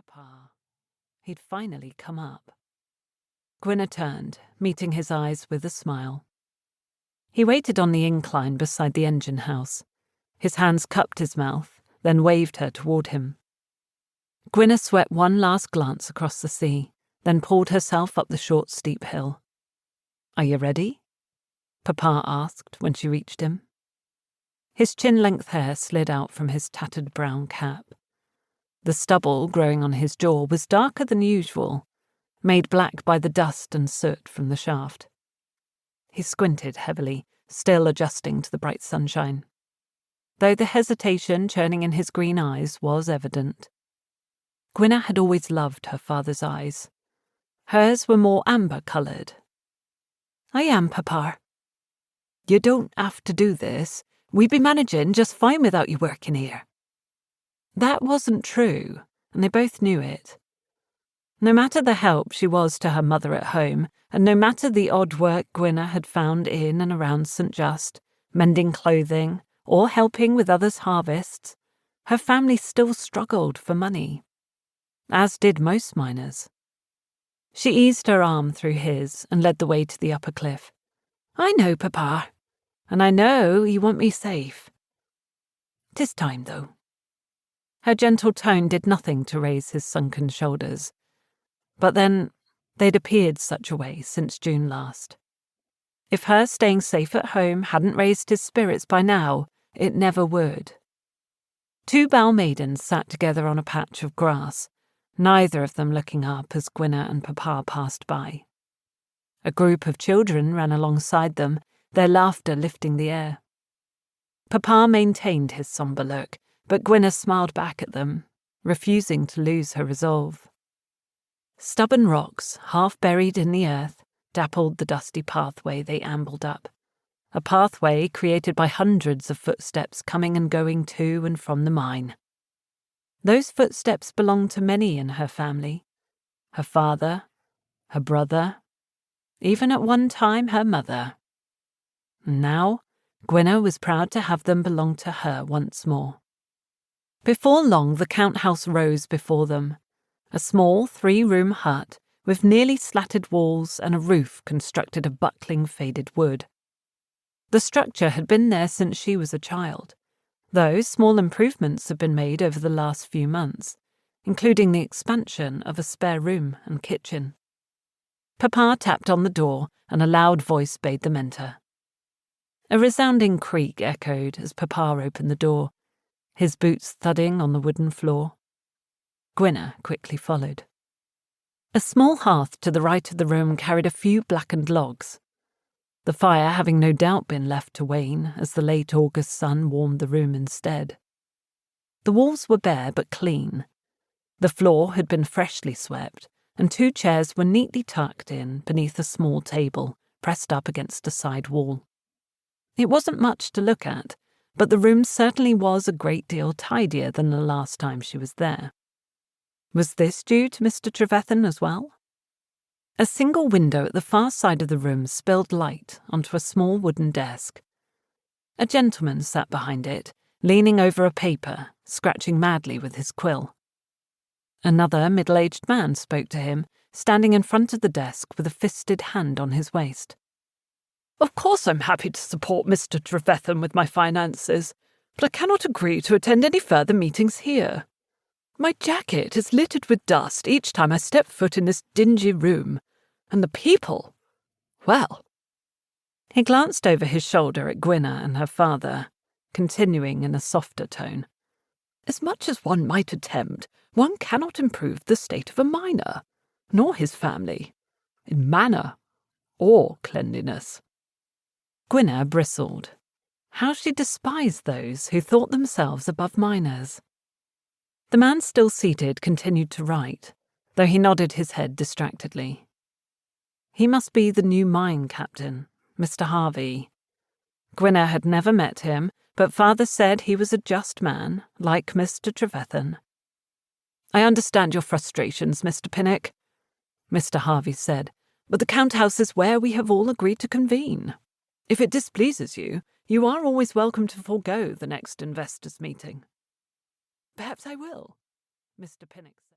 Papa. He'd finally come up. Gwynna turned, meeting his eyes with a smile. He waited on the incline beside the engine house. His hands cupped his mouth, then waved her toward him. Gwynna swept one last glance across the sea, then pulled herself up the short, steep hill. "Are you ready?" Papa asked when she reached him. His chin-length hair slid out from his tattered brown cap. The stubble growing on his jaw was darker than usual, made black by the dust and soot from the shaft. He squinted heavily, still adjusting to the bright sunshine, though the hesitation churning in his green eyes was evident. Gwynna had always loved her father's eyes. Hers were more amber-coloured. "I am, Papa." "You don't have to do this. We'd be managing just fine without you working here." That wasn't true, and they both knew it. No matter the help she was to her mother at home, and no matter the odd work Gwynna had found in and around St. Just, mending clothing or helping with others' harvests, her family still struggled for money, as did most miners. She eased her arm through his and led the way to the upper cliff. "I know, Papa, and I know you want me safe. 'Tis time, though." Her gentle tone did nothing to raise his sunken shoulders. But then, they'd appeared such a way since June last. If her staying safe at home hadn't raised his spirits by now, it never would. Two bow maidens sat together on a patch of grass, neither of them looking up as Gwynna and Papa passed by. A group of children ran alongside them, their laughter lifting the air. Papa maintained his sombre look, but Gwynna smiled back at them, refusing to lose her resolve. Stubborn rocks, half buried in the earth, dappled the dusty pathway they ambled up, a pathway created by hundreds of footsteps coming and going to and from the mine. Those footsteps belonged to many in her family. Her father, her brother, even at one time her mother. And now, Gwynna was proud to have them belong to her once more. Before long, the count house rose before them, a small 3-room hut with nearly slatted walls and a roof constructed of buckling faded wood. The structure had been there since she was a child, though small improvements had been made over the last few months, including the expansion of a spare room and kitchen. Papa tapped on the door and a loud voice bade them enter. A resounding creak echoed as Papa opened the door, his boots thudding on the wooden floor. Gwynna quickly followed. A small hearth to the right of the room carried a few blackened logs, the fire having no doubt been left to wane as the late August sun warmed the room instead. The walls were bare but clean. The floor had been freshly swept, and 2 chairs were neatly tucked in beneath a small table pressed up against a side wall. It wasn't much to look at, but the room certainly was a great deal tidier than the last time she was there. Was this due to Mr. Trevethan as well? A single window at the far side of the room spilled light onto a small wooden desk. A gentleman sat behind it, leaning over a paper, scratching madly with his quill. Another middle-aged man spoke to him, standing in front of the desk with a fisted hand on his waist. "Of course I'm happy to support Mr. Trevethan with my finances, but I cannot agree to attend any further meetings here. My jacket is littered with dust each time I step foot in this dingy room, and the people, well." He glanced over his shoulder at Gwynna and her father, continuing in a softer tone. "As much as one might attempt, one cannot improve the state of a miner, nor his family, in manner or cleanliness." Gwynna bristled. How she despised those who thought themselves above miners. The man still seated continued to write, though he nodded his head distractedly. He must be the new mine captain, Mr. Harvey. Gwynna had never met him, but father said he was a just man, like Mr. Trevethan. "I understand your frustrations, Mr. Pinnock," Mr. Harvey said, "but the count house is where we have all agreed to convene. If it displeases you, you are always welcome to forego the next investors' meeting." "Perhaps I will," Mr. Pinnock said.